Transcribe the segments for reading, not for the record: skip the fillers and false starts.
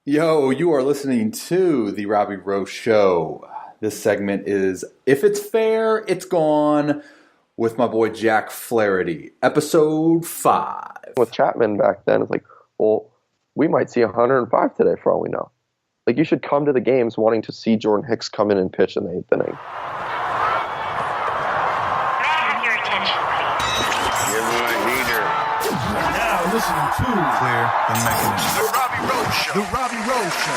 Yo, you are listening to the Robbie Rowe Show. This segment is If It's Fair, It's Gone with my boy Jack Flaherty, episode 5. With Chapman back then, it's like, well, we might see 105 today for all we know. Like, you should come to the games wanting to see Jordan Hicks come in and pitch in the 8th inning. May I have your attention, please? You're my leader. Now listening to Clear the Mechanism. The Robbie Rowe Show. The Robbie Rowe Show.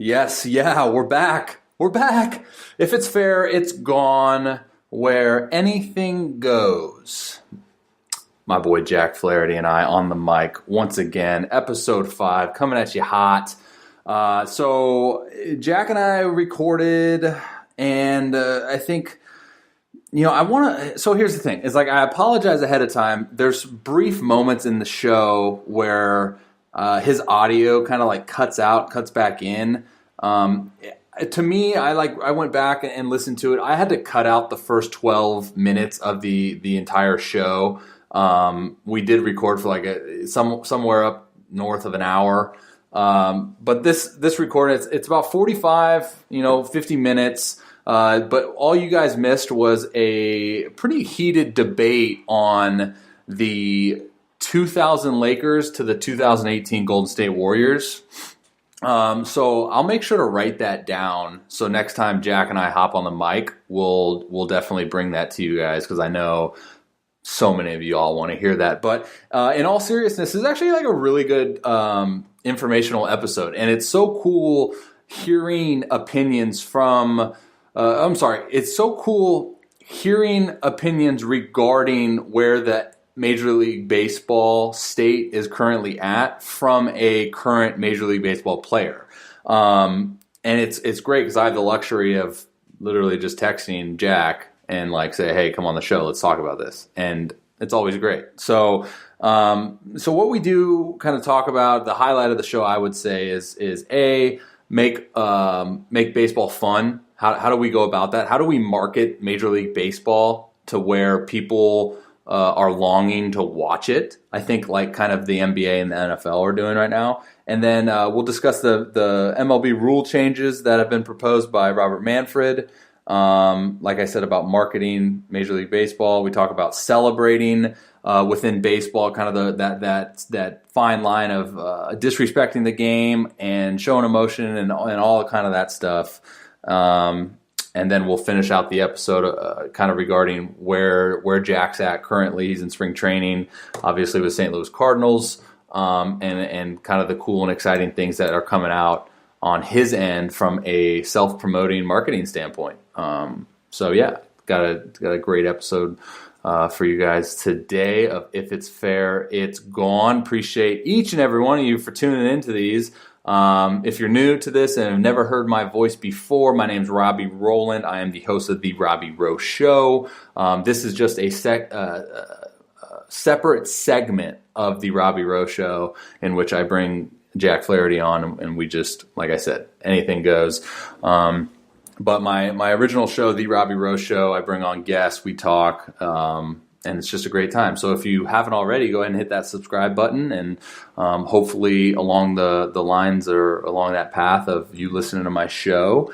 Yeah, we're back. We're back. If it's fair, it's gone where anything goes. My boy Jack Flaherty and I on the mic once again, episode 5, coming at you hot. So Jack and I recorded, and I think, so here's the thing. It's like, I apologize ahead of time. There's brief moments in the show where his audio kind of like cuts back in. To me, I went back and listened to it. I had to cut out the first 12 minutes of the entire show. We did record for like somewhere up north of an hour. But this recording, it's about 45, 50 minutes. But all you guys missed was a pretty heated debate on the 2000 Lakers to the 2018 Golden State Warriors. So I'll make sure to write that down. So next time Jack and I hop on the mic, we'll definitely bring that to you guys, because I know so many of you all want to hear that. But in all seriousness, this is actually like a really good informational episode, and it's so cool hearing opinions from. It's so cool hearing opinions regarding where the Major League Baseball state is currently at from a current Major League Baseball player. And it's great because I have the luxury of literally just texting Jack and like say, hey, come on the show, let's talk about this. And it's always great. So what we do kind of talk about, the highlight of the show, I would say is make baseball fun. How do we go about that? How do we market Major League Baseball to where people are longing to watch it? I think like kind of the NBA and the NFL are doing right now. And then we'll discuss the MLB rule changes that have been proposed by Robert Manfred. Like I said, about marketing Major League Baseball. We talk about celebrating within baseball, kind of that fine line of disrespecting the game and showing emotion and all kind of that stuff. And then we'll finish out the episode kind of regarding where Jack's at currently. He's in spring training, obviously with St. Louis Cardinals, and kind of the cool and exciting things that are coming out on his end from a self-promoting marketing standpoint. So yeah, got a great episode for you guys today of If It's Fair, It's Gone. Appreciate each and every one of you for tuning into these. If you're new to this and have never heard my voice before, my name's Robbie Rowland. I am the host of the Robbie Rowe Show. This is just a separate segment of the Robbie Rowe Show in which I bring Jack Flaherty on, and we just, like I said, anything goes. But my original show, the Robbie Rowe Show, I bring on guests, we talk, and it's just a great time. So if you haven't already, go ahead and hit that subscribe button, and hopefully along the lines or along that path of you listening to my show,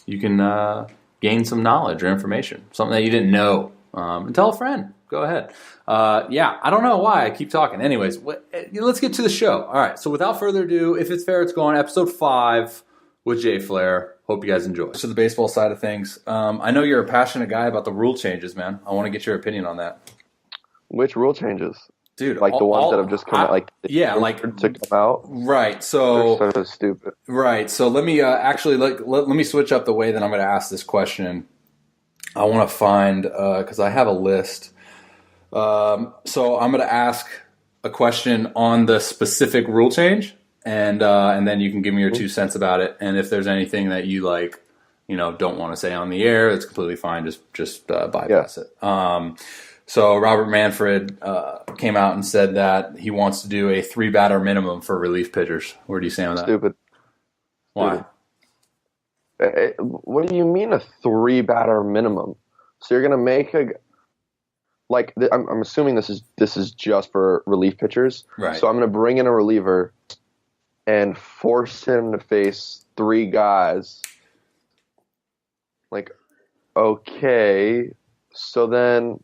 you can gain some knowledge or information, something that you didn't know, and tell a friend. Go ahead. I don't know why I keep talking. Anyways, let's get to the show. All right, so without further ado, If It's Fair, It's Gone, episode 5 with Jay Flair. Hope you guys enjoy. So the baseball side of things, I know you're a passionate guy about the rule changes, man. I want to get your opinion on that. Which rule changes? Dude, like the ones that have just come out, to come out. Right. So they're so stupid. Right. So let me let me switch up the way that I'm going to ask this question. I want to find because I have a list. So I'm going to ask a question on the specific rule change, and then you can give me your 2 cents about it. And if there's anything that you don't want to say on the air, it's completely fine. Just bypass it. So Robert Manfred came out and said that he wants to do a 3-batter minimum for relief pitchers. Where do you stand on that? Stupid. Why? What do you mean a 3-batter minimum? So you're gonna make I'm assuming this is just for relief pitchers. Right. So I'm gonna bring in a reliever and force him to face 3 guys. Like, okay, so then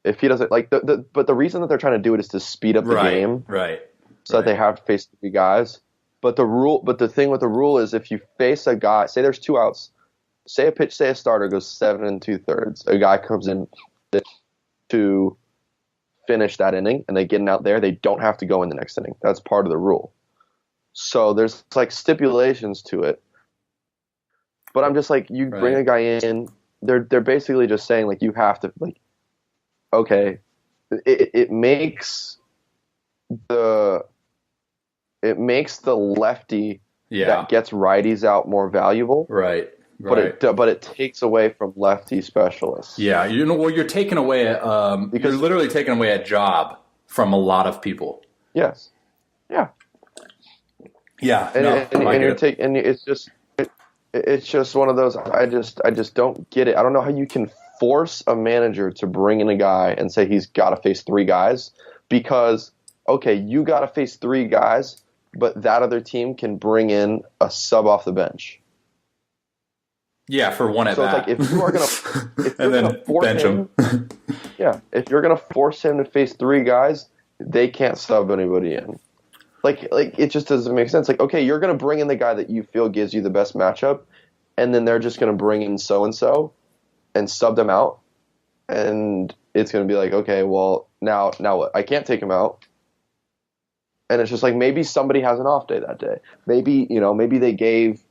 if he doesn't but the reason that they're trying to do it is to speed up the game, right? So that they have to face 3 guys. But the thing with the rule is if you face a guy, say there's 2 outs, say a starter goes 7 2/3, a guy comes in to finish that inning and they get an out there, they don't have to go in the next inning. That's part of the rule. So there's like stipulations to it. But I'm just like, you bring a guy in, they're basically just saying like you have to okay, it makes the lefty that gets righties out more valuable. Right. But it takes away from lefty specialists. Yeah, you're taking away you're literally taking away a job from a lot of people. Yes. Yeah. Yeah. And it's just one of those. I just don't get it. I don't know how you can force a manager to bring in a guy and say he's got to face 3 guys because okay, you got to face 3 guys, but that other team can bring in a sub off the bench. Yeah, for one at bat. So it's like if you are gonna force bench him, yeah, if you're gonna force him to face 3 guys, they can't sub anybody in. Like it just doesn't make sense. Like okay, you're gonna bring in the guy that you feel gives you the best matchup, and then they're just gonna bring in so and so, and sub them out, and it's gonna be like okay, well now what? I can't take him out. And it's just like maybe somebody has an off day that day. Maybe they gave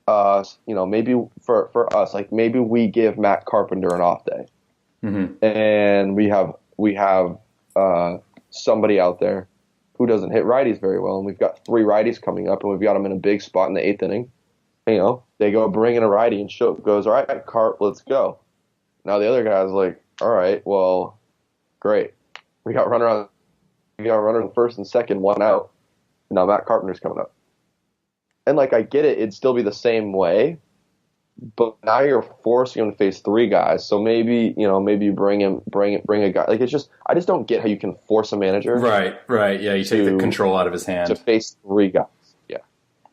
maybe for us, like maybe we give Matt Carpenter an off day, and we have somebody out there who doesn't hit righties very well, and we've got 3 righties coming up, and we've got them in a big spot in the 8th inning. They go bring in a righty, and Shook goes, all right, Carp, let's go. Now the other guy's like, all right, well, great, we got runner in first and second, 1 out. Now Matt Carpenter's coming up. And like I get it, it'd still be the same way, but now you're forcing him to face 3 guys. So maybe you bring a guy. Like it's just I just don't get how you can force a manager. Right. Yeah, you take the control out of his hand to face 3 guys. Yeah.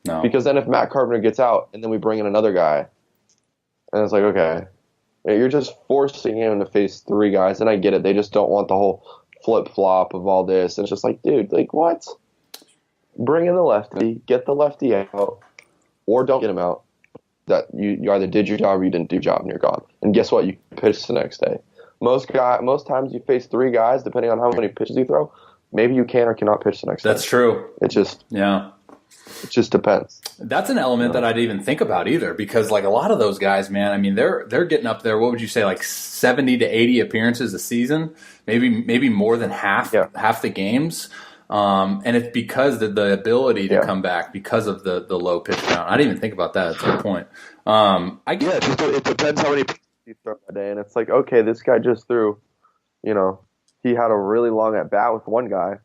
No. Because then if Matt Carpenter gets out and then we bring in another guy, and it's like okay, you're just forcing him to face 3 guys. And I get it. They just don't want the whole flip flop of all this. And it's just like, dude, like what? Bring in the lefty, get the lefty out, or don't get him out. That you either did your job or you didn't do your job, and you're gone. And guess what? You pitch the next day. Most times you face 3 guys, depending on how many pitches you throw. Maybe you can or cannot pitch the next day. That's true. It just depends. That's an element that I didn't even think about either, because like a lot of those guys, man, I mean they're getting up there. What would you say, like 70 to 80 appearances a season? Maybe more than half the games. And it's because the ability to come back because of the low pitch count. I didn't even think about that. That's a good point. It depends how many pitches you throw that day. And it's like, okay, this guy just threw, he had a really long at bat with 1 guy.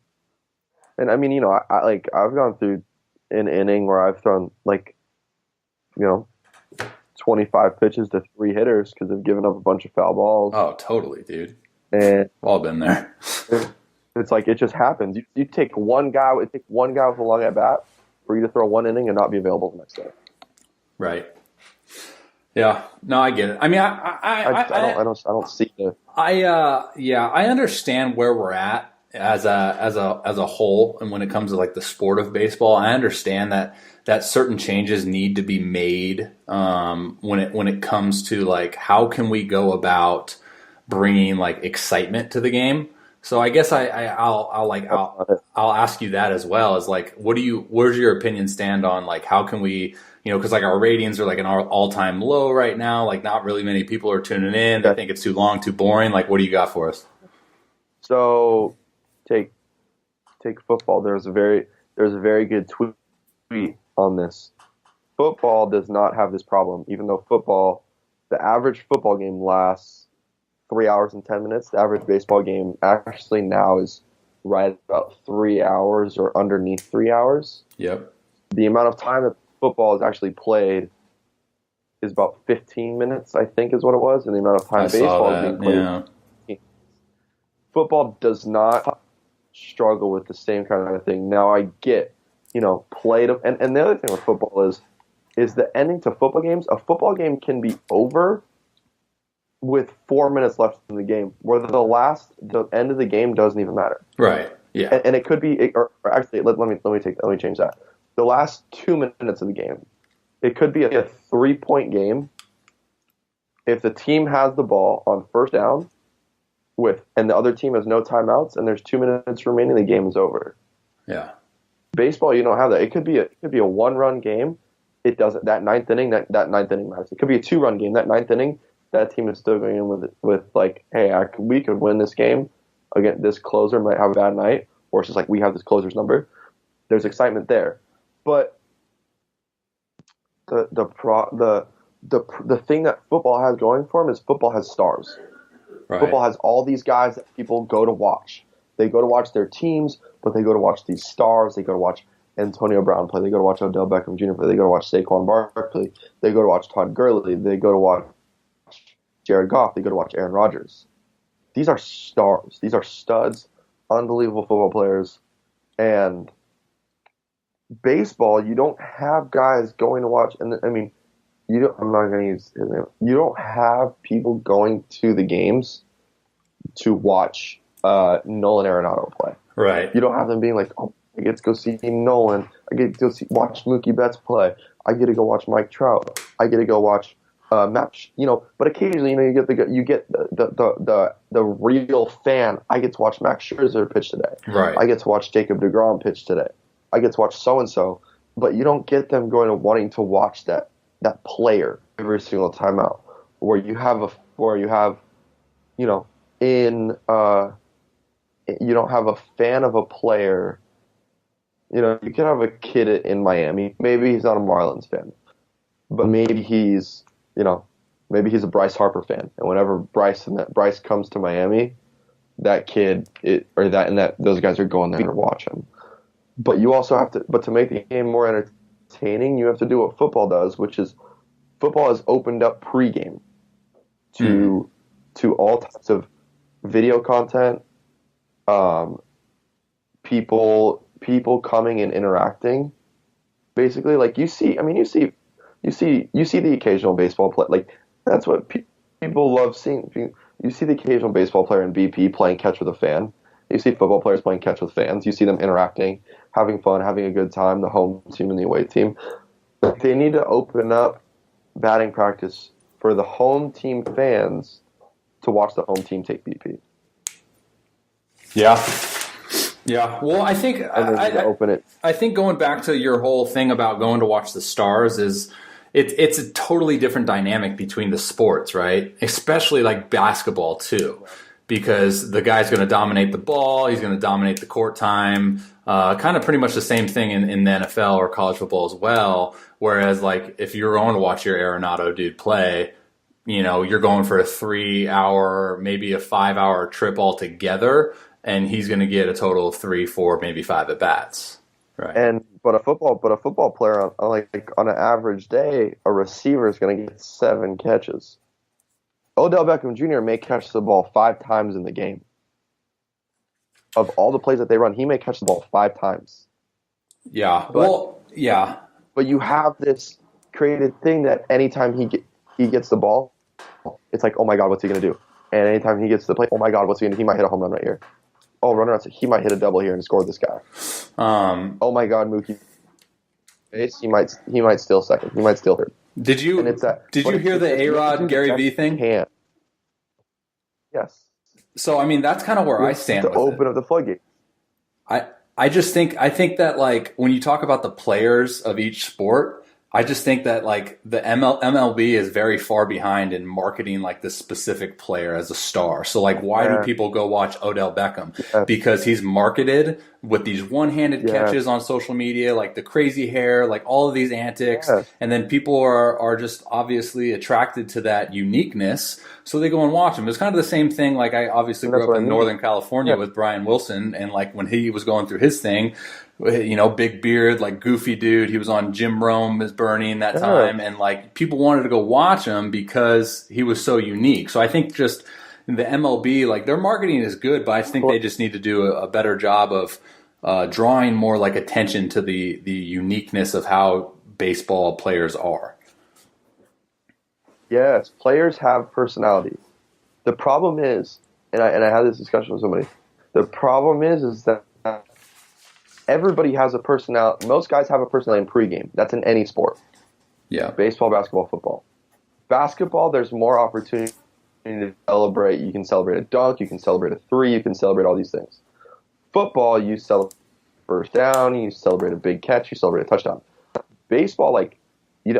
And I mean, I've gone through an inning where I've thrown 25 pitches to 3 hitters because they've given up a bunch of foul balls. Oh, totally, dude. And we've all been there. It's like it just happens. You take one guy. It takes 1 guy with a long at bat for you to throw 1 inning and not be available the next day. Right. Yeah. No, I get it. I mean, I don't see it. I understand where we're at as a whole, and when it comes to like the sport of baseball, I understand that certain changes need to be made when it comes to like how can we go about bringing like excitement to the game. So I guess I'll ask you that as well, as like, where's your opinion stand on like, how can we, cause like our ratings are like an all-time low right now. Like not really many people are tuning in. They think it's too long, too boring. Like, what do you got for us? So take football. There's a very good tweet on this. Football does not have this problem, even though the average football game lasts 3 hours and 10 minutes. The average baseball game actually now is right about 3 hours or underneath 3 hours. Yep. The amount of time that football is actually played is about 15 minutes, I think is what it was, and the amount of time I baseball saw is being that. played. Yeah. Football does not struggle with the same kind of thing. Now I get, play to, and the other thing with football is the ending to football games. A football game can be over with 4 minutes left in the game, where the end of the game doesn't even matter. Right. Yeah. And it could be, or actually, let me change that. The last 2 minutes of the game, it could be a 3-point game if the team has the ball on first down and the other team has no timeouts and there's 2 minutes remaining, the game is over. Yeah. Baseball, you don't have that. It could be a 1-run game. It doesn't. That ninth inning matters. It could be a 2-run game. That ninth inning, that team is still going in with like, hey, we could win this game. Again, this closer might have a bad night, or it's just like we have this closer's number. There's excitement there, but the thing that football has going for him is football has stars. Right. Football has all these guys that people go to watch. They go to watch their teams, but they go to watch these stars. They go to watch Antonio Brown play. They go to watch Odell Beckham Jr. play. They go to watch Saquon Barkley. They go to watch Todd Gurley. They go to watch Jared Goff. They go to watch Aaron Rodgers. These are stars. These are studs, unbelievable football players. And baseball, you don't have guys going to watch. And I mean, I'm not going to use his name. You don't have people going to the games to watch Nolan Arenado play. Right. You don't have them being like, oh, I get to go see Nolan. I get to go watch Mookie Betts play. I get to go watch Mike Trout. I get to go watch Matt. But occasionally, you get the real fan. I get to watch Max Scherzer pitch today. Right. I get to watch Jacob deGrom pitch today. I get to watch so and so. But you don't get them going to wanting to watch that player every single time out. You don't have a fan of a player. You could have a kid in Miami. Maybe he's not a Marlins fan, but maybe he's a Bryce Harper fan. And whenever Bryce comes to Miami, that kid those guys are going there to watch him. But you also have to. But to make the game more entertaining, you have to do what football does, which is football has opened up pregame to all types of video content. People coming and interacting, basically, like you see the occasional baseball play. Like that's what people love seeing. You see the occasional baseball player in BP playing catch with a fan. You see football players playing catch with fans. You see them interacting, having fun, having a good time. The home team and the away team. But they need to open up batting practice for the home team fans to watch the home team take BP. Yeah. Yeah. Well, I think open it. I think going back to your whole thing about going to watch the stars is it's a totally different dynamic between the sports, right? Especially like basketball too, because the guy's going to dominate the ball, he's going to dominate the court time. Kind of pretty much the same thing in the NFL or college football as well. Whereas like if you're going to watch your Arenado dude play, you're going for a 3-hour, maybe a 5-hour trip altogether. And he's going to get a total of 3, 4, maybe 5 at bats, right? But a football player on an average day, a receiver is going to get 7 catches. Odell Beckham Jr. may catch the ball 5 times in the game. Of all the plays that they run, he may catch the ball 5 times. Yeah. Yeah. But you have this created thing that anytime he gets the ball, it's like, oh my God, what's he going to do? And anytime he gets to the plate, oh my God, what's he going to do? He might hit a home run right here. Oh, runner out, he might hit a double here and score this guy. Oh my God, Mookie. He might steal second. He might steal third. Did you hear the A-Rod Gary Vee thing? Yes. So I mean that's kind of where I stand to with open it. up the floodgate. I think that like when you talk about the players of each sport, I just think that like the MLB is very far behind in marketing like this specific player as a star. So like why do people go watch Odell Beckham? Yes. Because he's marketed with these one-handed catches on social media, like the crazy hair, like all of these antics. Yes. And then people are just obviously attracted to that uniqueness. so they go and watch him. It's kind of the same thing. Like I obviously grew up in Northern California with Brian Wilson, and like when he was going through his thing, big beard, like goofy dude. He was on Jim Rome is Burning that time, and like people wanted to go watch him because he was so unique. So I think just the MLB, like their marketing is good, but I think they just need to do a better job of drawing more like attention to the uniqueness of how baseball players are. Yes, players have personality. The problem is, and I had this discussion with somebody. The problem is that everybody has a personality. Most guys have a personality in pregame. That's in any sport. Yeah. Baseball, basketball, football. Basketball, there's more opportunity to celebrate. You can celebrate a dunk. You can celebrate a three. You can celebrate all these things. Football, you celebrate first down. You celebrate a big catch. You celebrate a touchdown. Baseball, you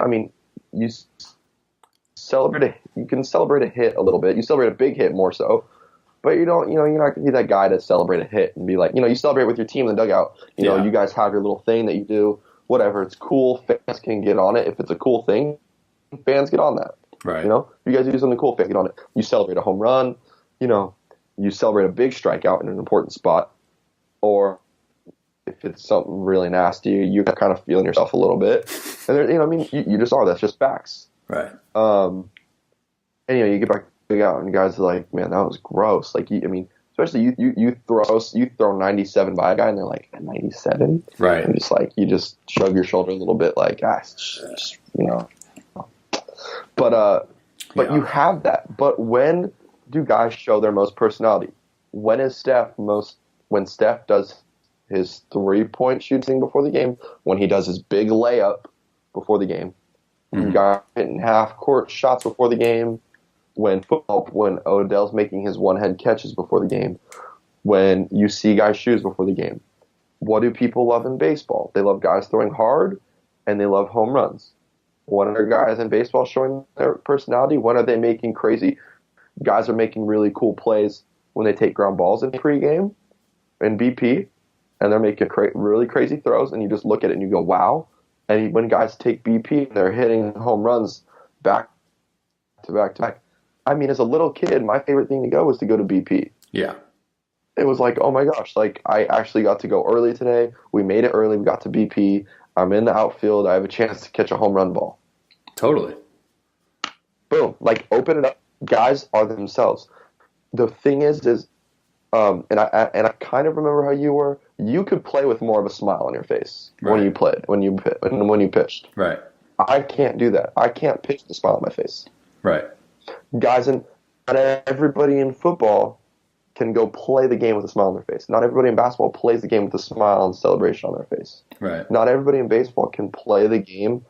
can celebrate a hit a little bit. You celebrate a big hit more so, but you're not going to be that guy to celebrate a hit and be like, you celebrate with your team in the dugout. You guys have your little thing that you do, whatever. It's cool. Fans can get on it. If it's a cool thing, fans get on that. Right. You guys do something cool, fans get on it. You celebrate a home run, you celebrate a big strikeout in an important spot, or if it's something really nasty, you're kind of feeling yourself a little bit. And you just are. That's just facts. Right. And you get back to the dugout, and guys are like, "Man, that was gross." Like, especially you throw 97 by a guy, and they're like, 97, right? And you just shrug your shoulder a little bit, like, But you have that. But when do guys show their most personality? When Steph does his 3-point shooting before the game, when he does his big layup before the game, when guys hitting half-court shots before the game, when Odell's making his one-hand catches before the game, when you see guys' shoes before the game. What do people love in baseball? They love guys throwing hard, and they love home runs. When are guys in baseball showing their personality? When are they making crazy? Guys are making really cool plays when they take ground balls in pregame in BP, and they're making really crazy throws, and you just look at it and you go, wow. And when guys take BP, they're hitting home runs back to back to back. As a little kid, my favorite thing to go was to go to BP. Yeah. It was like, oh my gosh, like I actually got to go early today. We made it early. We got to BP. I'm in the outfield. I have a chance to catch a home run ball. Totally. Boom. Like, open it up. Guys are themselves. The thing is, and I kind of remember how you were. You could play with more of a smile on your face when you played, when you pitched. Right. I can't do that. I can't pitch with a smile on my face. Right. Guys, not everybody in football can go play the game with a smile on their face. Not everybody in basketball plays the game with a smile and celebration on their face. Right. Not everybody in baseball can play the game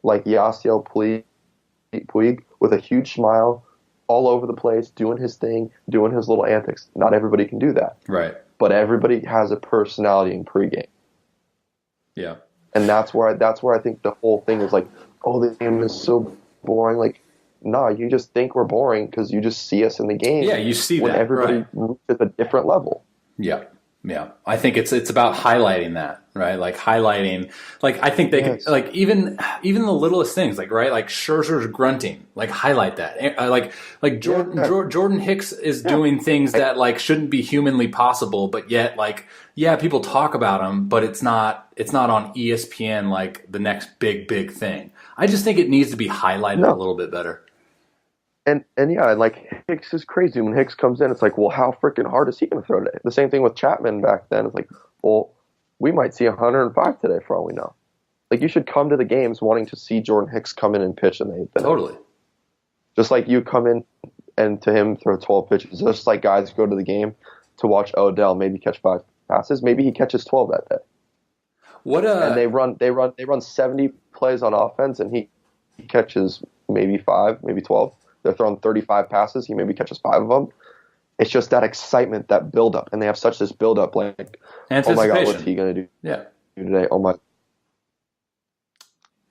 like Yasiel Puig with a huge smile all over the place, doing his thing, doing his little antics. Not everybody can do that. Right. But everybody has a personality in pregame. Yeah. And that's where I think the whole thing is like, oh, the game is so boring. Like, no, you just think we're boring because you just see us in the game. Yeah, you see when that. Everybody moves at a different level. Yeah. Yeah. I think it's about highlighting that, right? Like highlighting, like I think they can, like even the littlest things, like, right? Like Scherzer's grunting, like highlight that. Like Jordan Hicks is doing things that like shouldn't be humanly possible, but yet like, yeah, people talk about him, but it's not on ESPN like the next big thing. I just think it needs to be highlighted a little bit better. And yeah, like Hicks is crazy. When Hicks comes in, it's like, well, how freaking hard is he going to throw today? The same thing with Chapman back then. It's like, well, we might see 105 today for all we know. Like, you should come to the games wanting to see Jordan Hicks come in and pitch, and they've been totally. Just like you come in and to him throw 12 pitches. Just like guys go to the game to watch Odell maybe catch 5 passes. Maybe he catches 12 that day. And they run 70 plays on offense, and he catches maybe 5, maybe 12. They're throwing 35 passes. He maybe catches 5 of them. It's just that excitement, that build-up. And they have such this build-up, like, oh my God, what's he going to do today? Oh my.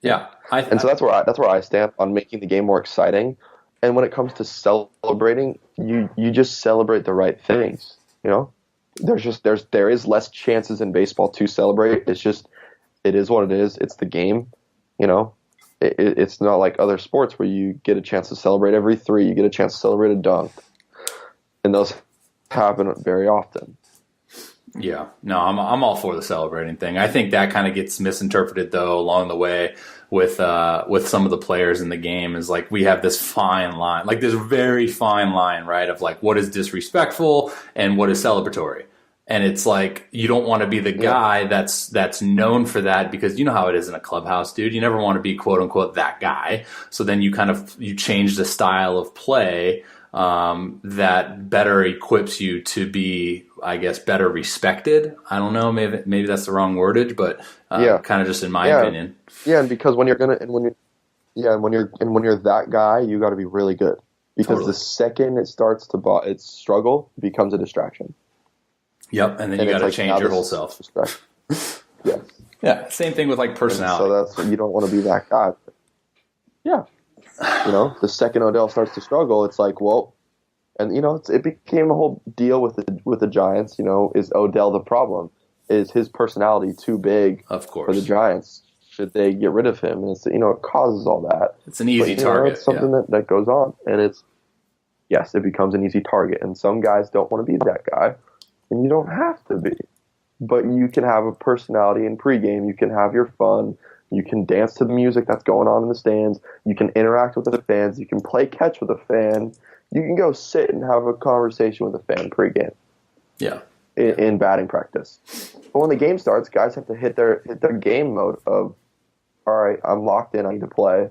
Yeah. So that's where I stand on making the game more exciting. And when it comes to celebrating, you just celebrate the right things. There is less chances in baseball to celebrate. It is what it is. It's the game, It's not like other sports where you get a chance to celebrate every three, you get a chance to celebrate a dunk, and those happen very often. Yeah, no, I'm all for the celebrating thing. I think that kind of gets misinterpreted though along the way with some of the players in the game. Is like we have this fine line, like this very fine line, right? Of like what is disrespectful and what is celebratory. And it's like you don't want to be the guy that's known for that, because you know how it is in a clubhouse, dude. You never want to be quote unquote that guy. So then you change the style of play that better equips you to be, I guess, better respected. I don't know, maybe that's the wrong wordage, but kind of just in my opinion. Yeah, and because when you're that guy, you got to be really good, because the second it starts to its struggle becomes a distraction. Yep, and then you got to change your whole self. Yes. Yeah, same thing with like personality. And so that's what you don't want to be that guy. Yeah. The second Odell starts to struggle, it's like, well, and it became a whole deal with the Giants. Is Odell the problem? Is his personality too big? Of course. For the Giants? Should they get rid of him? And it causes all that. It's an easy target. It's something that goes on, and it becomes an easy target. And some guys don't want to be that guy, and you don't have to be. But you can have a personality in pregame. You can have your fun. You can dance to the music that's going on in the stands. You can interact with the fans. You can play catch with a fan. You can go sit and have a conversation with a fan pregame. Yeah. In batting practice. But when the game starts, guys have to hit their game mode of, all right, I'm locked in. I need to play.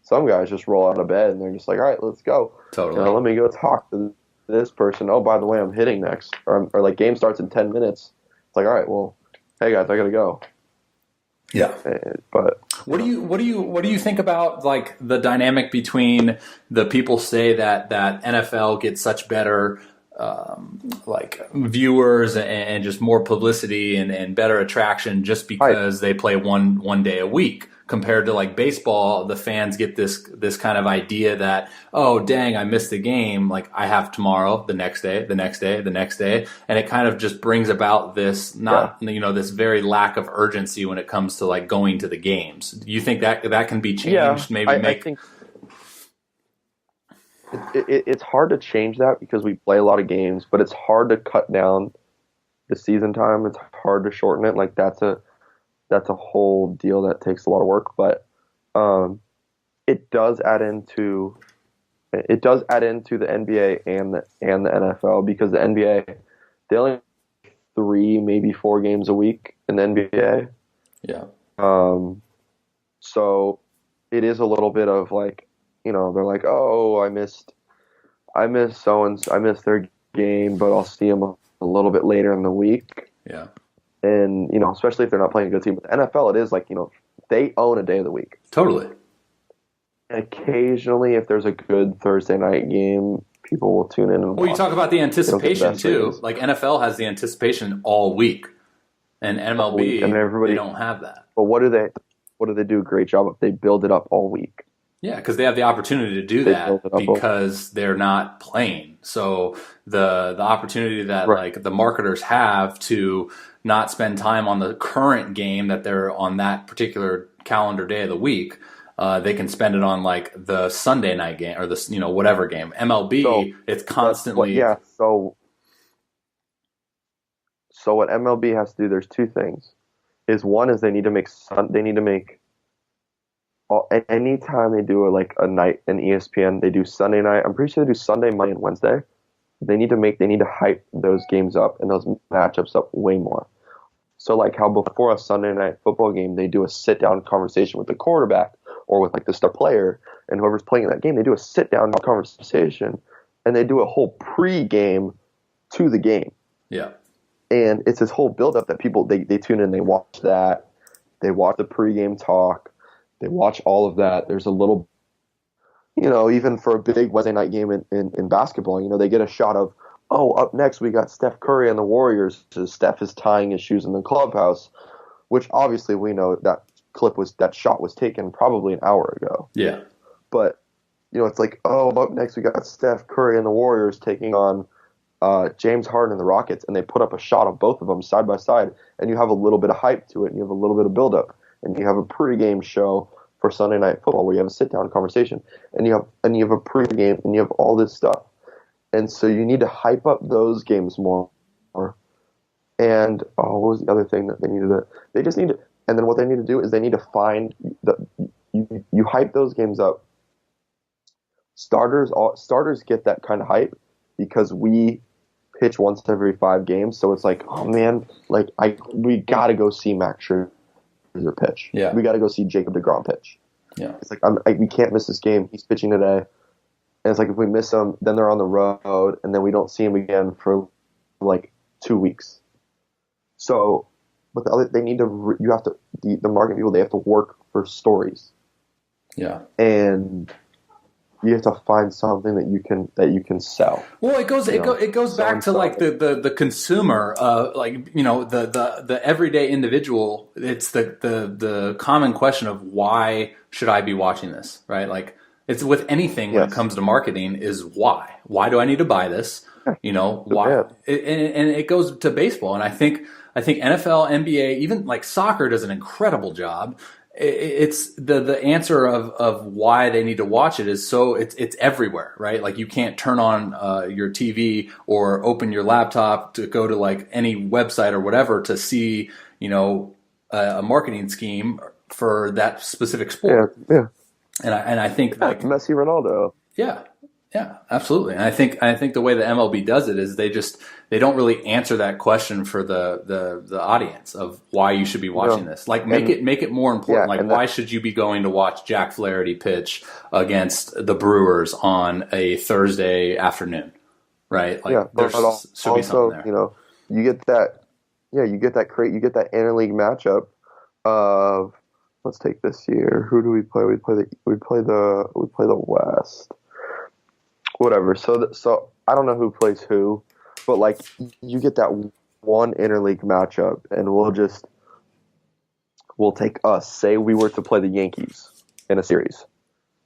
Some guys just roll out of bed and they're just like, all right, let's go. Totally. Let me go talk to this person. Oh, by the way, I'm hitting next. Or like game starts in 10 minutes. It's like, all right, well, hey guys, I gotta go. Yeah, but what do you think about like the dynamic between the people say that NFL gets such better like viewers and just more publicity and better attraction just because they play one day a week, compared to like baseball? The fans get this kind of idea that, oh dang, I missed the game, like I have tomorrow, the next day, the next day, the next day, and it kind of just brings about this this very lack of urgency when it comes to like going to the games. Do you think that can be changed? I think it's hard to change that because we play a lot of games, but it's hard to cut down the season time. It's hard to shorten it. Like that's a whole deal that takes a lot of work, but it does add into the NBA and the NFL, because the NBA, they only have 3, maybe 4 games a week in the NBA. Yeah. So it is a little bit of like, they're like, oh, I missed so-and-so, I missed their game, but I'll see them a little bit later in the week. Yeah. And, especially if they're not playing a good team. With the NFL, it is like, they own a day of the week. Totally. And occasionally, if there's a good Thursday night game, people will tune in and watch. Well, you talk about the anticipation, too. Ratings. Like, NFL has the anticipation all week. And MLB, they don't have that. But what do they do a great job of? They build it up all week. Yeah, because they have the opportunity to do that because they're not playing. So the opportunity that like the marketers have to not spend time on the current game that they're on that particular calendar day of the week, they can spend it on like the Sunday night game or the whatever game. MLB, it's constantly So what MLB has to do, there's 2 things. One is they need to make anytime they do a night in ESPN, they do Sunday night. I'm pretty sure they do Sunday, Monday, and Wednesday. They need to hype those games up and those matchups up way more. So like how before a Sunday night football game, they do a sit down conversation with the quarterback or with like the star player and whoever's playing in that game. They do a sit down conversation and they do a whole pre-game to the game. Yeah. And it's this whole build up that people they tune in, they watch that, they watch the pre-game talk. They watch all of that. There's a little, even for a big Wednesday night game in basketball, they get a shot of, oh, up next we got Steph Curry and the Warriors. So Steph is tying his shoes in the clubhouse, which obviously we know that shot was taken probably an hour ago. Yeah. But, it's like, oh, up next we got Steph Curry and the Warriors taking on James Harden and the Rockets, and they put up a shot of both of them side by side, and you have a little bit of hype to it, and you have a little bit of build up. And you have a pregame show for Sunday Night Football, where you have a sit down conversation, and you have a pregame, and you have all this stuff, and so you need to hype up those games more. And what was the other thing that they needed to? They just need to, and then what they need to do is they need to find you hype those games up. Starters get that kind of hype because we pitch once every 5 games, so it's like, oh man, like we gotta go see Max Scherzer pitch. Yeah. We gotta go see Jacob deGrom pitch. Yeah. It's like we can't miss this game. He's pitching today, and it's like if we miss him, then they're on the road, and then we don't see him again for like 2 weeks. So, but the marketing people, they have to work for stories. Yeah. And you have to find something that you can sell. Well, it goes back to like the consumer, like, you know, the everyday individual. It's the common question of why should I be watching this, right? Like it's with anything when it comes to marketing is why. Why do I need to buy this? You know, why? And it goes to baseball, and I think NFL, NBA, even like soccer does an incredible job. It's the answer of why they need to watch it is so it's everywhere, right? Like you can't turn on your TV or open your laptop to go to like any website or whatever to see, you know, a marketing scheme for that specific sport. Yeah. And I think like Messi, Ronaldo. Yeah, absolutely. And I think the way the MLB does it is they don't really answer that question for the audience of why you should be watching this. Like make it more important. Like why should you be going to watch Jack Flaherty pitch against the Brewers on a Thursday afternoon, right? Like there should be something there. You know, you get that interleague matchup of, let's take this year. Who do we play? We play the West. Whatever. So I don't know who plays who, but like you get that one interleague matchup, and we'll take us. Say we were to play the Yankees in a series,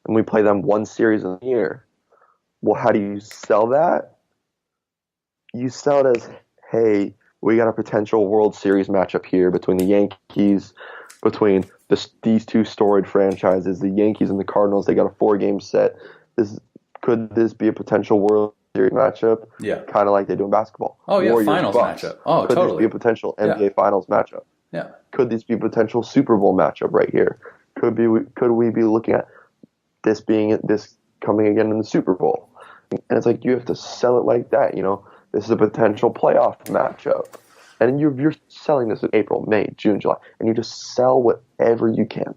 and we play them one series in a year. Well, how do you sell that? You sell it as, hey, we got a potential World Series matchup here between the Yankees, between these two storied franchises, the Yankees and the Cardinals. They got a 4-game set. Could this be a potential World Series matchup? Yeah. Kind of like they do in basketball. Oh, yeah, Warriors, finals Bucks. matchup. Oh, could totally. Could this be a potential NBA Finals matchup? Yeah. Could this be a potential Super Bowl matchup right here? Could we be looking at this coming again in the Super Bowl? And it's like you have to sell it like that, you know? This is a potential playoff matchup. And you're selling this in April, May, June, July, and you just sell whatever you can.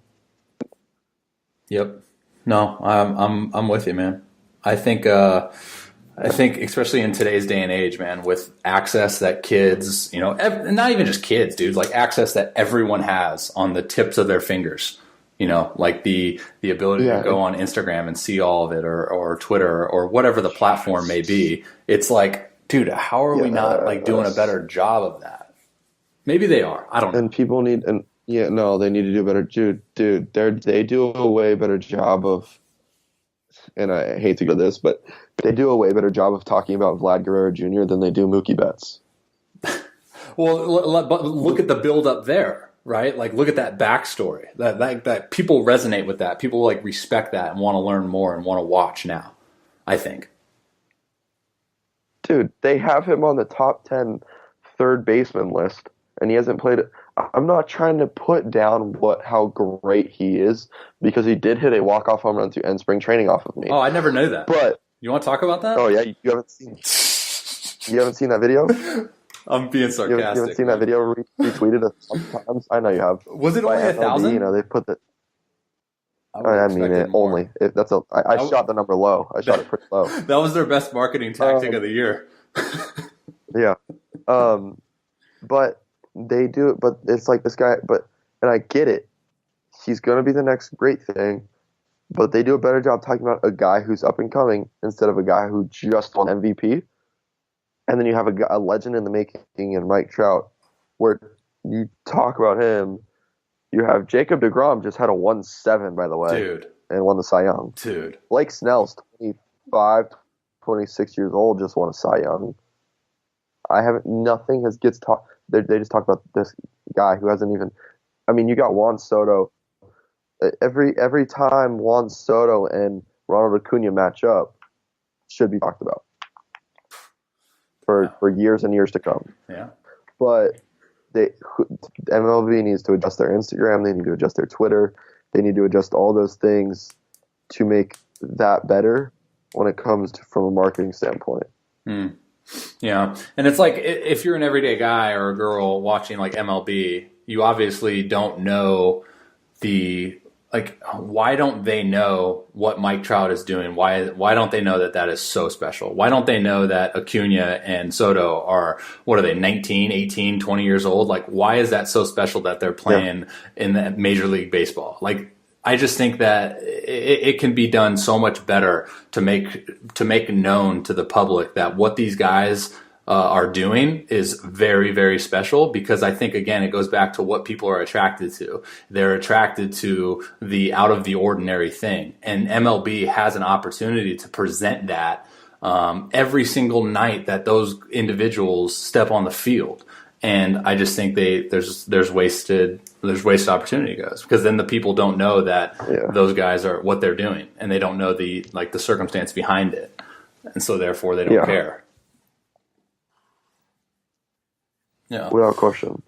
Yep. No, I'm with you, man. I think especially in today's day and age, man, with access that kids, you know, not even just kids, dude, like access that everyone has on the tips of their fingers, you know, like the ability to go on Instagram and see all of it or Twitter or whatever the platform may be. It's like, dude, how are we not like doing a better job of that? Maybe they are. I don't know. And people they need to do a better, dude. They do a way better job of, and I hate to go this, but they do a way better job of talking about Vlad Guerrero Jr. than they do Mookie Betts. Well, but look at the build up there, right? Like, look at that backstory. That people resonate with that. People like respect that and want to learn more and want to watch now. I think. Dude, they have him on the top 10 third baseman list, and he hasn't played it. I'm not trying to put down how great he is, because he did hit a walk-off home run to end spring training off of me. Oh, I never knew that. But you want to talk about that? Oh yeah, you haven't seen that video? I'm being sarcastic. You haven't seen that video retweeted sometimes? I know you have. Was it only 1,000? You know, they put the. I mean, it only. I shot the number low. I shot it pretty low. That was their best marketing tactic of the year. Yeah. But they do it, but it's like this guy, and I get it. He's going to be the next great thing, but they do a better job talking about a guy who's up and coming instead of a guy who just won MVP. And then you have a legend in the making in Mike Trout, where you talk about him. You have Jacob deGrom just had a 1.7, by the way. Dude. And won the Cy Young. Dude. Blake Snell's 25, 26 years old, just won a Cy Young. Nothing gets talked. They just talk about this guy who hasn't even. I mean, you got Juan Soto every time Juan Soto and Ronald Acuna match up should be talked about for years and years to come. Yeah. But MLB needs to adjust their Instagram. They need to adjust their Twitter. They need to adjust all those things to make that better when it comes to, from a marketing standpoint. Yeah. And it's like, if you're an everyday guy or a girl watching like MLB, you obviously don't know why don't they know what Mike Trout is doing? Why don't they know that is so special? Why don't they know that Acuna and Soto are, what are they, 19, 18, 20 years old? Like, why is that so special that they're playing in the Major League Baseball? Like, I just think that it can be done so much better to make known to the public that what these guys are doing is very, very special, because I think, again, it goes back to what people are attracted to. They're attracted to the out of the ordinary thing. And MLB has an opportunity to present that every single night that those individuals step on the field. And I just think there's wasted opportunity goes, because then the people don't know that those guys are what they're doing, and they don't know the circumstance behind it. And so therefore they don't care. Yeah. Without question.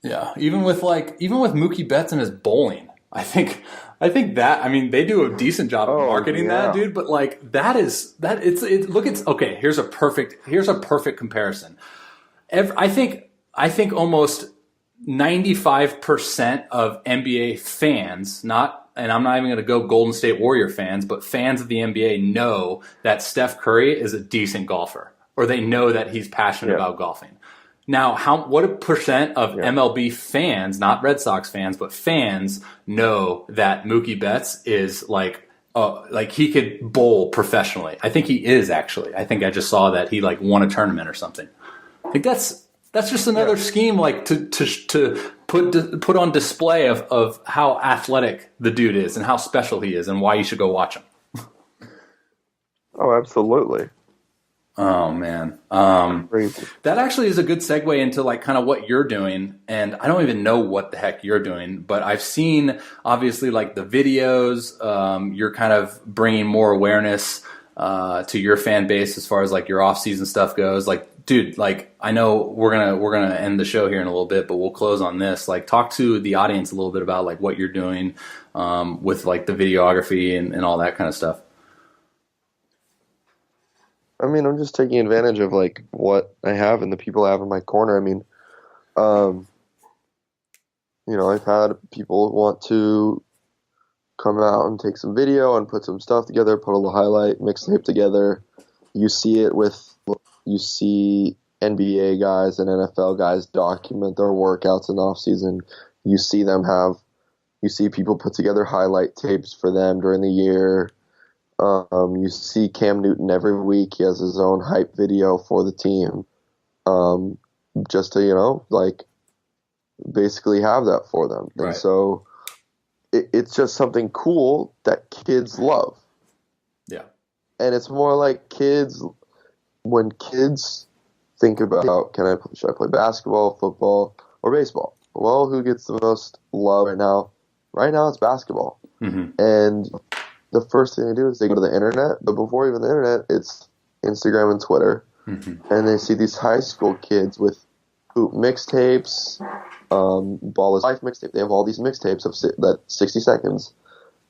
Yeah. Even with Mookie Betts and his bowling, I think that, I mean, they do a decent job of marketing that, dude, but like okay, here's a perfect comparison. I think almost 95% of NBA fans, and I'm not even going to go Golden State Warrior fans, but fans of the NBA know that Steph Curry is a decent golfer, or they know that he's passionate about golfing. Now, what a percent of MLB fans, not Red Sox fans, but fans, know that Mookie Betts is like he could bowl professionally? I think he is, actually. I think I just saw that he won a tournament or something. I think that's just another scheme, to put on display of how athletic the dude is and how special he is and why you should go watch him. Oh, absolutely. Oh man, that actually is a good segue into kind of what you're doing, and I don't even know what the heck you're doing, but I've seen obviously the videos. You're kind of bringing more awareness to your fan base as far as your off-season stuff goes. Dude, I know we're gonna end the show here in a little bit, but we'll close on this. Talk to the audience a little bit about what you're doing with the videography and all that kind of stuff. I mean, I'm just taking advantage of what I have and the people I have in my corner. I mean, I've had people want to come out and take some video and put some stuff together, put a little highlight mixtape together. You see NBA guys and NFL guys document their workouts in off season. You see people put together highlight tapes for them during the year. You see Cam Newton every week. He has his own hype video for the team, just to basically have that for them. Right. And so it's just something cool that kids love. Yeah, and it's more when kids think about should I play basketball, football, or baseball? Well, who gets the most love right now? Right now, it's basketball, and the first thing they do is they go to the internet, but before even the internet, it's Instagram and Twitter. And they see these high school kids with hoop mixtapes, Ball is Life mixtape. They have all these mixtapes of that 60 seconds.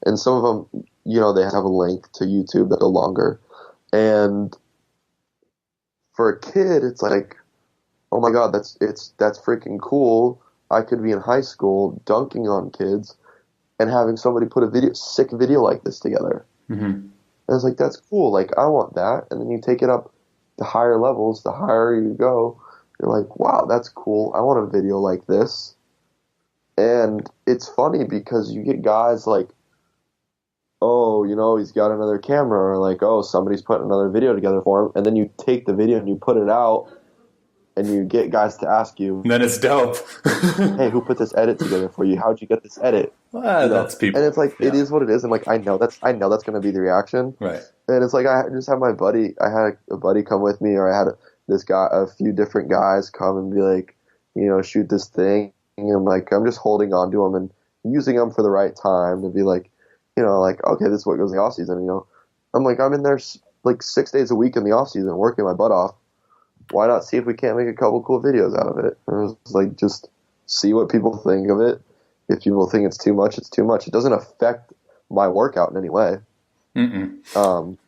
And some of them, they have a link to YouTube that are longer. And for a kid, it's oh my God, that's freaking cool. I could be in high school dunking on kids and having somebody put a sick video like this together. And it's that's cool. I want that. And then you take it up to higher levels. The higher you go, you're wow, that's cool. I want a video like this. And it's funny because you get guys he's got another camera, or somebody's putting another video together for him. And then you take the video and you put it out. And you get guys to ask you. And then it's dope. Hey, who put this edit together for you? How'd you get this edit? That's people. And it's it is what it is. And I know that's going to be the reaction. Right. And it's I just had my buddy. I had a buddy come with me, or I had a few different guys come and be shoot this thing. And I'm just holding on to him, and using them for the right time to be like, like, okay, this is what goes in the off season. I'm like, I'm in there like 6 days a week in the off season working my butt off. Why not see if we can't make a couple cool videos out of it? And it was like, just see what people think of it. If people think it's too much, it's too much. It doesn't affect my workout in any way. No,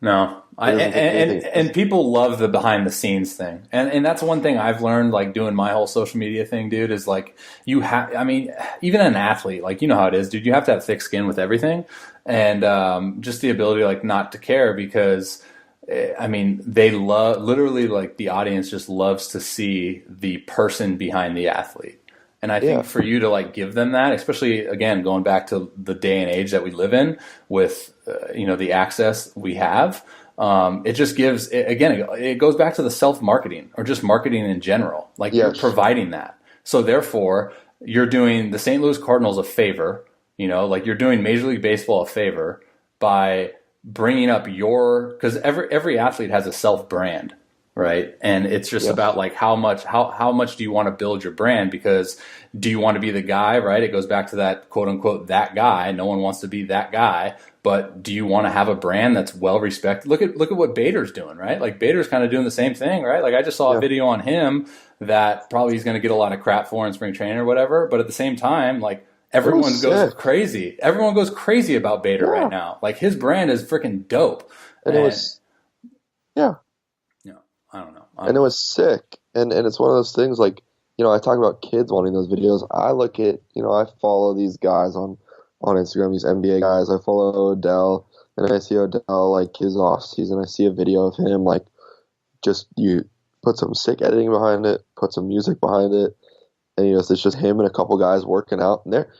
and people love the behind the scenes thing, and that's one thing I've learned, like doing my whole social media thing, dude. Is like even an athlete, like how it is, dude. You have to have thick skin with everything, and just the ability, like, not to care, because they love, literally, like, the audience just loves to see the person behind the athlete. And I think for you to, like, give them that, especially, again, going back to the day and age that we live in with, the access we have, it just gives, it goes back to the self-marketing, or just marketing in general. Like, you're providing that. So therefore, you're doing the St. Louis Cardinals a favor, like, you're doing Major League Baseball a favor by bringing up because every athlete has a self-brand. Right. And it's just about, like, how much do you want to build your brand? Because do you want to be the guy? Right. It goes back to that quote unquote, that guy. No one wants to be that guy. But do you want to have a brand that's well respected? Look at what Bader's doing. Right. Like, Bader's kind of doing the same thing. Right. Like, I just saw a video on him that probably he's going to get a lot of crap for in spring training or whatever. But at the same time, like, everyone goes crazy. Everyone goes crazy about Bader right now. Like, his brand is freaking dope. And it was, I don't know. And it was sick. And it's one of those things, like, I talk about kids wanting those videos. I look at, I follow these guys on Instagram, these NBA guys. I follow Odell, and I see Odell, like, his off season. I see a video of him, like, just, you put some sick editing behind it, put some music behind it, and, it's just him and a couple guys working out, and their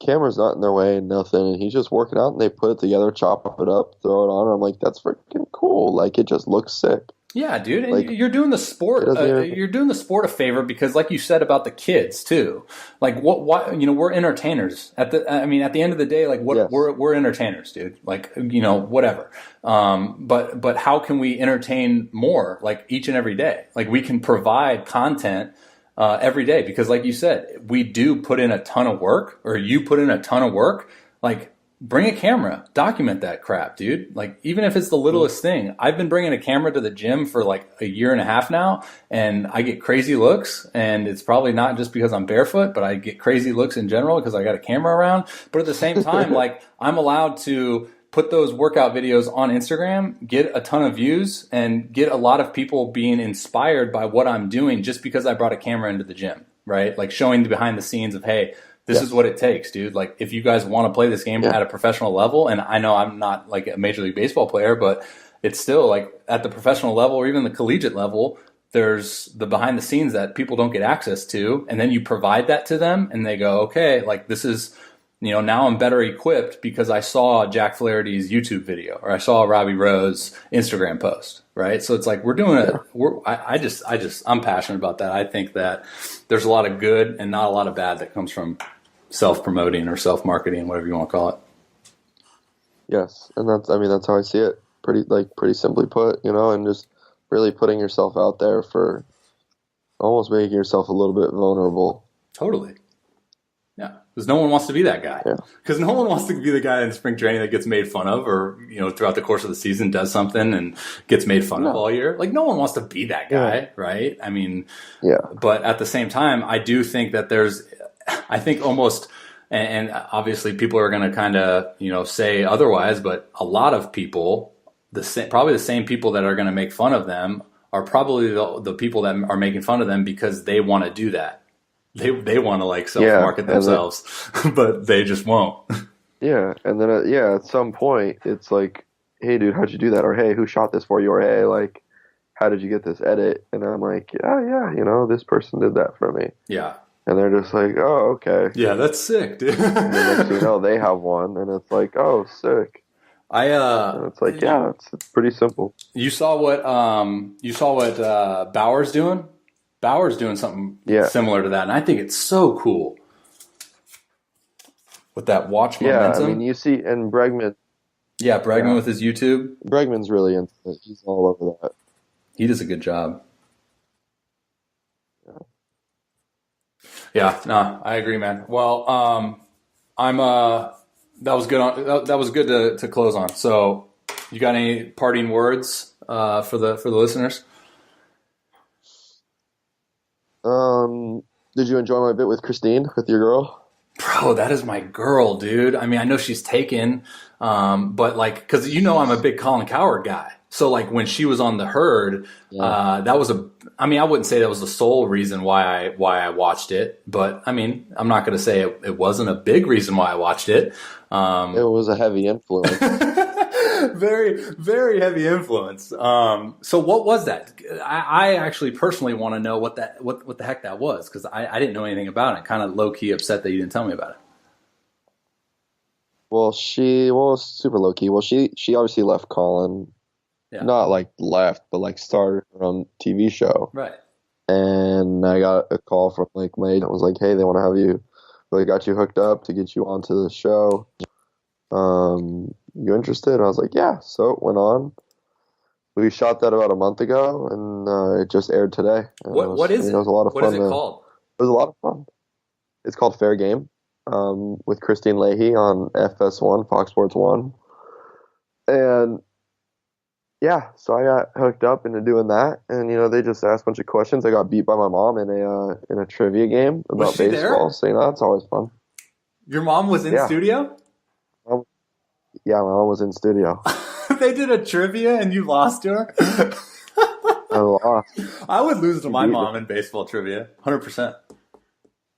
camera's not in their way and nothing, and he's just working out, and they put it together, chop it up, throw it on, and I'm like, that's freaking cool. Like, it just looks sick. Yeah, dude, and like, you're doing the sport. You're doing the sport a favor, because, like you said about the kids too. Like, we're entertainers. At the end of the day, like, we're entertainers, dude. Like, whatever. But how can we entertain more? Like, each and every day. Like, we can provide content every day, because, like you said, we do put in a ton of work, or you put in a ton of work. Like, bring a camera, document that crap, dude. Like, even if it's the littlest thing. I've been bringing a camera to the gym for like a year and a half now, and I get crazy looks, and it's probably not just because I'm barefoot, but I get crazy looks in general because I got a camera around. But at the same time, like, I'm allowed to put those workout videos on Instagram, get a ton of views, and get a lot of people being inspired by what I'm doing just because I brought a camera into the gym, right? Like, showing the behind the scenes of, hey, this is what it takes, dude. Like, if you guys want to play this game at a professional level, and I know I'm not like a Major League Baseball player, but it's still, like, at the professional level or even the collegiate level, there's the behind the scenes that people don't get access to. And then you provide that to them, and they go, okay, like, this is, now I'm better equipped because I saw Jack Flaherty's YouTube video, or I saw Robbie Rowe's Instagram post, right? So it's like, we're doing it. I'm passionate about that. I think that there's a lot of good and not a lot of bad that comes from self-promoting or self-marketing, whatever you want to call it. Yes, and that's how I see it. Pretty simply put, and just really putting yourself out there, for almost making yourself a little bit vulnerable. Totally. Yeah, because no one wants to be that guy. Because no one wants to be the guy in spring training that gets made fun of, or, throughout the course of the season does something and gets made fun of all year. Like, no one wants to be that guy, right? I mean, but at the same time, I do think that I think almost, and obviously people are going to kind of, say otherwise, but a lot of people, probably the same people that are going to make fun of them are probably the people that are making fun of them because they want to do that. They want to, like, self-market themselves, but they just won't. Yeah, and then at some point it's like, hey, dude, how'd you do that? Or, hey, who shot this for you? Or, hey, like, how did you get this edit? And I'm like, yeah, this person did that for me. Yeah. And they're just like, oh, okay. Yeah, that's sick, dude. And then next thing you know, they have one, and it's like, oh, sick. And it's like, it's pretty simple. You saw what Bauer's doing? Bauer's doing something similar to that, and I think it's so cool. With that watch momentum. Yeah, I mean, you see, and Bregman. Yeah, Bregman with his YouTube. Bregman's really into it. He's all over that. He does a good job. Yeah, no, I agree, man. Well, I'm that was good that was good to close on. So, you got any parting words for the listeners? Did you enjoy my bit with Christine, with your girl? Bro, that is my girl, dude. I mean, I know she's taken, but like, because I'm a big Colin Cowherd guy. So like when she was on the Herd, that was I wouldn't say that was the sole reason why I watched it, but I mean, I'm not going to say it wasn't a big reason why I watched it. It was a heavy influence. Very, very heavy influence. So what was that? I actually personally want to know what the heck that was, because I didn't know anything about it. Kind of low key upset that you didn't tell me about it. Well, was super low key. Well, she obviously left Colin. Yeah. Not like left, but like started her own TV show. Right. And I got a call from like my agent was like, hey, they want to have you, they got you hooked up to get you onto the show. You interested? And I was like, yeah. So it went on. We shot that about a month ago, and it just aired today. What is it? It was a lot of fun. What is it called? It was a lot of fun. It's called Fair Game, with Christine Leahy on FS1, Fox Sports 1. And yeah, so I got hooked up into doing that, and they just asked a bunch of questions. I got beat by my mom in a trivia game about baseball. So it's always fun. Your mom was in studio? Yeah, my mom was in studio. They did a trivia and you lost to her? I lost. I would lose to my mom in baseball trivia, 100%.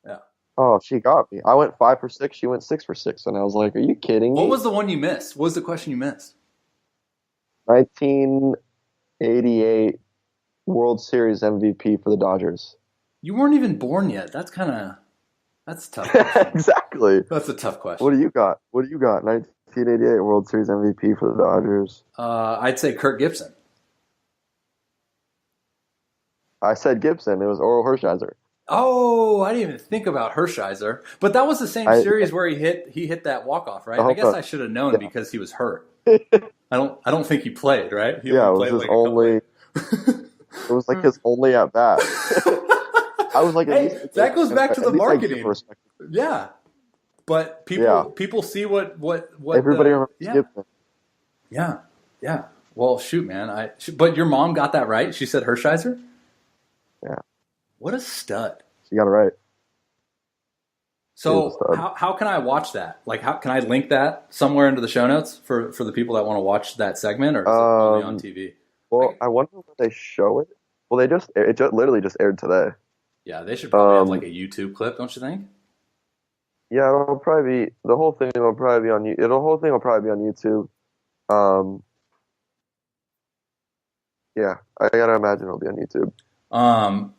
Yeah. Oh, she got me. I went 5 for 6. She went 6 for 6, and I was like, "Are you kidding me?" What was the one you missed? What was the question you missed? 1988 World Series MVP for the Dodgers. You weren't even born yet. That's a tough. Exactly. That's a tough question. What do you got? 1988 World Series MVP for the Dodgers. I'd say Kirk Gibson. I said Gibson. It was Oral Hershiser. Oh, I didn't even think about Hershiser. But that was the same series where he hit that walk-off, right? I guess I should have known because he was hurt. I don't think he played, right? He it was his only. It was like his only at bat. I was like, hey, that goes back to the marketing. Yeah, but people see what everybody remembers. Gibson. Yeah. Well, shoot, man. But your mom got that right. She said Hershiser. Yeah. What a stud. She got it right. So how can I watch that? Like, how can I link that somewhere into the show notes for the people that want to watch that segment, or is it only on TV? Well, I wonder where they show it. Well, it literally just aired today. Yeah, they should probably have like a YouTube clip, don't you think? Yeah, it'll probably be the whole thing. Will probably be on you. The whole thing will probably be on YouTube. Yeah, I gotta imagine it'll be on YouTube.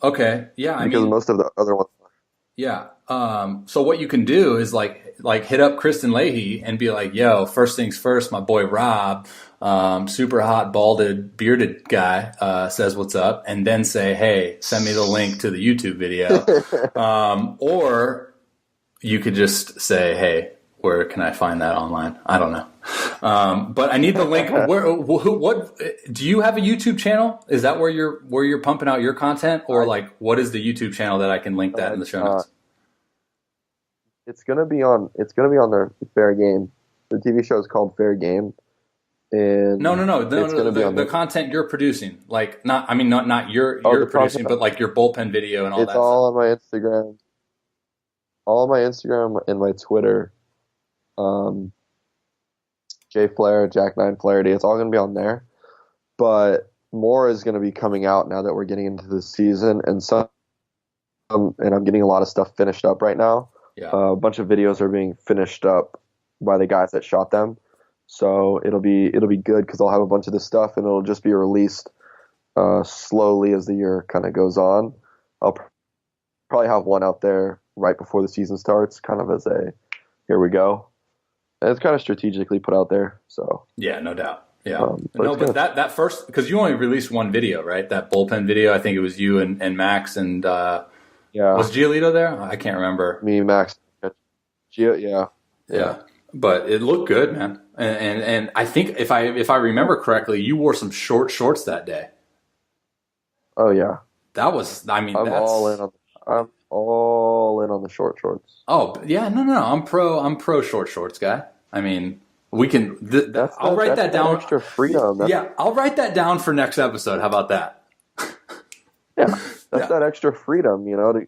Okay, yeah, because most of the other ones. Yeah. So what you can do is like hit up Kristen Leahy and be like, yo, first things first, my boy Rob, super hot, balded, bearded guy, says what's up, and then say, hey, send me the link to the YouTube video. Or you could just say, hey, where can I find that online? I don't know. But I need the link. What do you have a YouTube channel? Is that where you're pumping out your content, or like what is the YouTube channel that I can link that in the show notes? It's gonna be on their Fair Game. The TV show is called Fair Game. And no. The content you're producing, like not you're producing, but like your bullpen video and all that. It's all on my Instagram. All on my Instagram and my Twitter. Jay Flair, Jack9 Flaherty. It's all going to be on there. But more is going to be coming out now that we're getting into the season, and and I'm getting a lot of stuff finished up right now. Yeah. A bunch of videos are being finished up by the guys that shot them. So it'll be good because I'll have a bunch of this stuff, and it'll just be released slowly as the year kind of goes on. I'll probably have one out there right before the season starts, kind of as a here we go. And it's kind of strategically put out there. So yeah, no doubt. Yeah, but that first, because you only released one video, right? That bullpen video. I think it was you and Max and was Giolito there? I can't remember. Me, Max, yeah. But it looked good, man. And I think if I remember correctly, you wore some short shorts that day. Oh yeah, that was. I mean, I'm all in on. I'm all in on the short shorts. Oh yeah, no. I'm pro short shorts guy. I mean, we can. I'll write that down. Extra freedom. I'll write that down for next episode. How about that? Yeah, that's that extra freedom.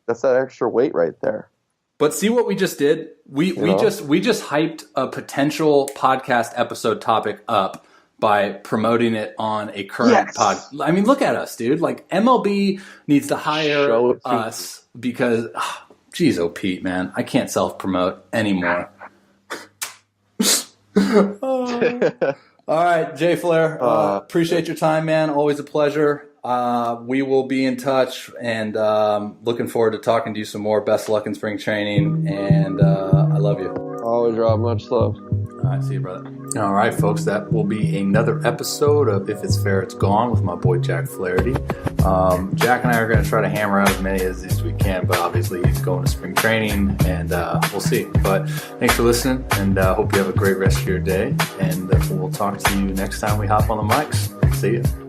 That's that extra weight right there. But see what we just did? We just hyped a potential podcast episode topic up by promoting it on a current pod. I mean, look at us, dude. Like MLB needs to hire us because, geez, Pete, man, I can't self-promote anymore. All right, Jay Flair, appreciate your time, man. Always a pleasure. We will be in touch, and looking forward to talking to you some more. Best luck in spring training, and I love you. Always, Rob. Much love. All right, see you, brother. All right, folks, that will be another episode of If It's Fair, It's Gone with my boy Jack Flaherty. Jack and I are going to try to hammer out as many as we can, but obviously he's going to spring training, and we'll see. But thanks for listening, and hope you have a great rest of your day, and we'll talk to you next time we hop on the mics. See you.